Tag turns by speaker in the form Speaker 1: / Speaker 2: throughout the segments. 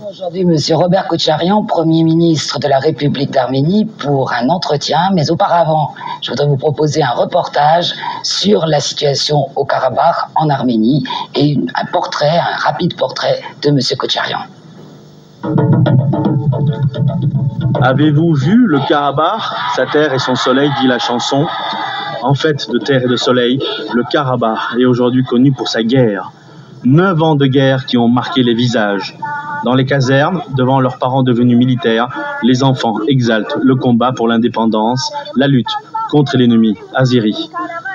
Speaker 1: Aujourd'hui, M. Robert Kotcharyan, Premier ministre de la République d'Arménie, pour un entretien. Mais auparavant, je voudrais vous proposer un reportage sur la situation au Karabakh, en Arménie, et un rapide portrait de M. Kotcharyan.
Speaker 2: Avez-vous vu le Karabakh, sa terre et son soleil, dit la chanson. En fait, de terre et de soleil, le Karabakh est aujourd'hui connu pour sa guerre. 9 ans de guerre qui ont marqué les visages. Dans les casernes, devant leurs parents devenus militaires, les enfants exaltent le combat pour l'indépendance, la lutte contre l'ennemi azéri.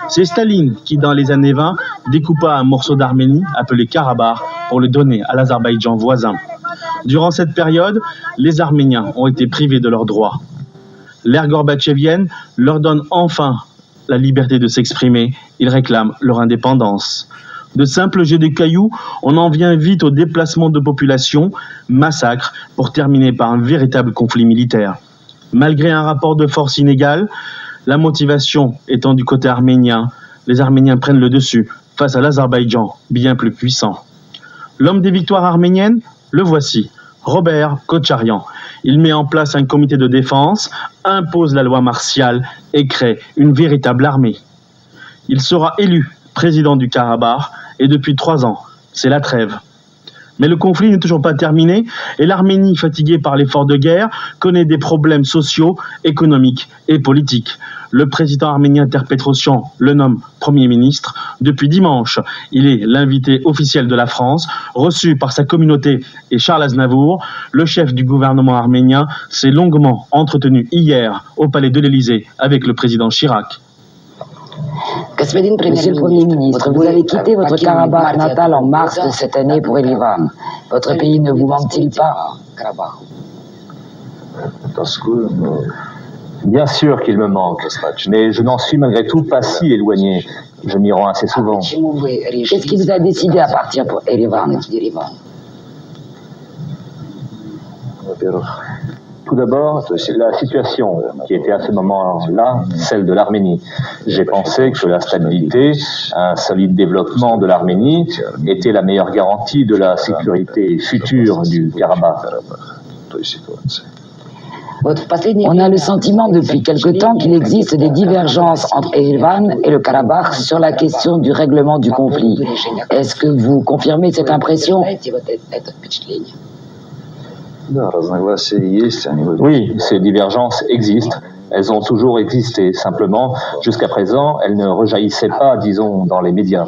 Speaker 2: C'est Staline qui, dans les années 20, découpa un morceau d'Arménie appelé Karabakh pour le donner à l'Azerbaïdjan voisin. Durant cette période, les Arméniens ont été privés de leurs droits. L'ère gorbatchevienne leur donne enfin la liberté de s'exprimer. Ils réclament leur indépendance. De simples jets de cailloux, on en vient vite au déplacement de population, massacre, pour terminer par un véritable conflit militaire. Malgré un rapport de force inégal, la motivation étant du côté arménien, les Arméniens prennent le dessus face à l'Azerbaïdjan, bien plus puissant. L'homme des victoires arméniennes, le voici, Robert Kotcharyan. Il met en place un comité de défense, impose la loi martiale et crée une véritable armée. Il sera élu président du Karabakh et depuis 3 ans, c'est la trêve. Mais le conflit n'est toujours pas terminé et l'Arménie, fatiguée par l'effort de guerre, connaît des problèmes sociaux, économiques et politiques. Le président arménien Ter-Petrosyan le nomme Premier ministre. Depuis dimanche, il est l'invité officiel de la France, reçu par sa communauté et Charles Aznavour. Le chef du gouvernement arménien s'est longuement entretenu hier au palais de l'Élysée avec le président Chirac.
Speaker 1: Monsieur le Premier ministre, vous avez quitté votre Karabakh natal en mars de cette année pour Erevan. Votre pays ne vous manque-t-il pas?
Speaker 3: Bien sûr qu'il me manque, mais je n'en suis malgré tout pas si éloigné. Je m'y rends assez souvent.
Speaker 1: Qu'est-ce qui vous a décidé à partir pour Erevan?
Speaker 3: Tout d'abord, la situation qui était à ce moment-là, celle de l'Arménie. J'ai pensé que la stabilité, un solide développement de l'Arménie était la meilleure garantie de la sécurité future du Karabakh.
Speaker 1: On a le sentiment depuis quelque temps qu'il existe des divergences entre Erevan et le Karabakh sur la question du règlement du conflit. Est-ce que vous confirmez cette impression?
Speaker 3: Oui, ces divergences existent. Elles ont toujours existé. Simplement, jusqu'à présent, elles ne rejaillissaient pas, disons, dans les médias.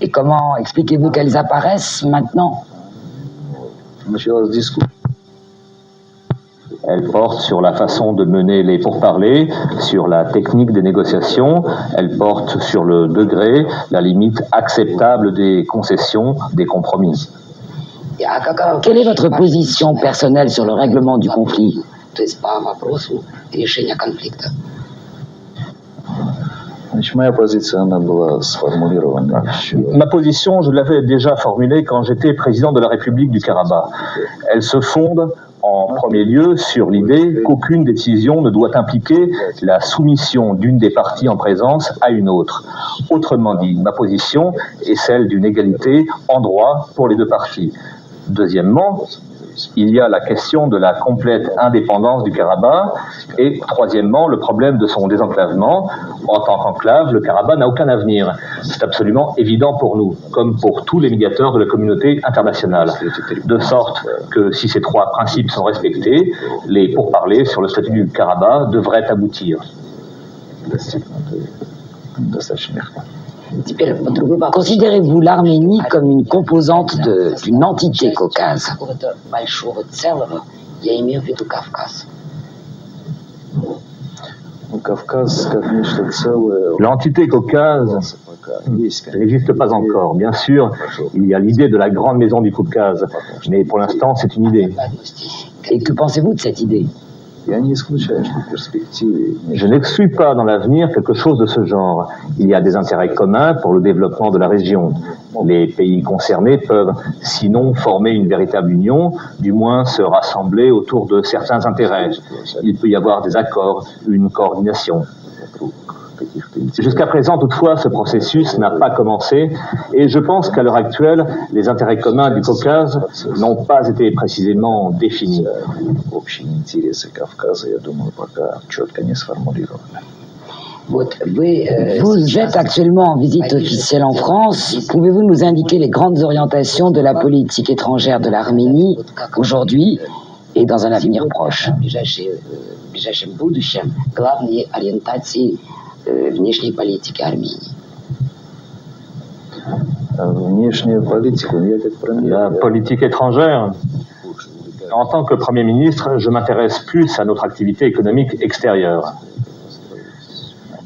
Speaker 1: Et comment expliquez-vous qu'elles apparaissent maintenant?
Speaker 3: Elles portent sur la façon de mener les pourparlers, sur la technique des négociations, elles portent sur le degré, la limite acceptable des concessions, des compromis.
Speaker 1: Quelle est votre position personnelle sur le règlement du conflit?
Speaker 3: Ma position, je l'avais déjà formulée quand j'étais président de la République du Karabakh. Elle se fonde en premier lieu sur l'idée qu'aucune décision ne doit impliquer la soumission d'une des parties en présence à une autre. Autrement dit, ma position est celle d'une égalité en droit pour les deux parties. Deuxièmement, il y a la question de la complète indépendance du Karabakh et troisièmement, le problème de son désenclavement. En tant qu'enclave, le Karabakh n'a aucun avenir. C'est absolument évident pour nous, comme pour tous les médiateurs de la communauté internationale. De sorte que si ces 3 principes sont respectés, les pourparlers sur le statut du Karabakh devraient aboutir.
Speaker 1: Considérez-vous l'Arménie comme une composante d'une entité caucase?
Speaker 3: L'entité caucase n'existe pas encore. Bien sûr, il y a l'idée de la grande maison du Caucase, mais pour l'instant, c'est une idée.
Speaker 1: Et que pensez-vous de cette idée?
Speaker 3: Je n'exclus pas dans l'avenir quelque chose de ce genre. Il y a des intérêts communs pour le développement de la région. Les pays concernés peuvent, sinon former une véritable union, du moins se rassembler autour de certains intérêts. Il peut y avoir des accords, une coordination. Jusqu'à présent, toutefois, ce processus n'a pas commencé et je pense qu'à l'heure actuelle, les intérêts communs du Caucase n'ont pas été précisément définis.
Speaker 1: Vous êtes actuellement en visite officielle en France. Pouvez-vous nous indiquer les grandes orientations de la politique étrangère de l'Arménie aujourd'hui et dans un avenir proche?
Speaker 3: La politique étrangère. En tant que Premier ministre, je m'intéresse plus à notre activité économique extérieure.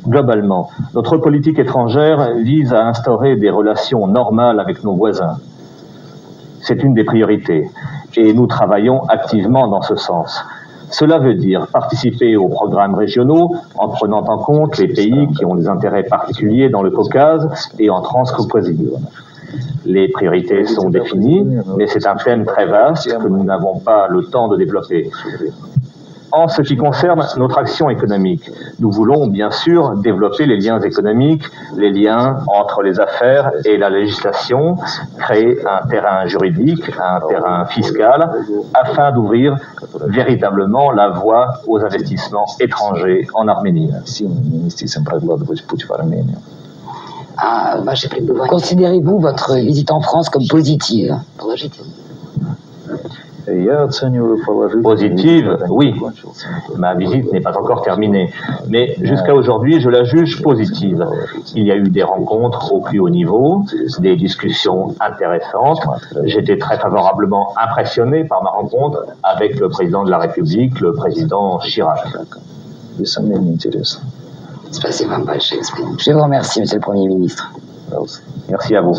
Speaker 3: Globalement, notre politique étrangère vise à instaurer des relations normales avec nos voisins. C'est une des priorités et nous travaillons activement dans ce sens. Cela veut dire participer aux programmes régionaux en prenant en compte les pays qui ont des intérêts particuliers dans le Caucase et en Transcaucasie. Les priorités sont définies, mais c'est un thème très vaste que nous n'avons pas le temps de développer. En ce qui concerne notre action économique, nous voulons bien sûr développer les liens économiques, les liens entre les affaires et la législation, créer un terrain juridique, un terrain fiscal, afin d'ouvrir véritablement la voie aux investissements étrangers en Arménie.
Speaker 1: Considérez-vous votre visite en France comme positive?
Speaker 3: Positive, oui. Ma visite n'est pas encore terminée, mais jusqu'à aujourd'hui, je la juge positive. Il y a eu des rencontres au plus haut niveau, des discussions intéressantes. J'étais très favorablement impressionné par ma rencontre avec le président de la République, le président Chirac.
Speaker 1: Je vous remercie, Monsieur le Premier ministre.
Speaker 3: Merci à vous.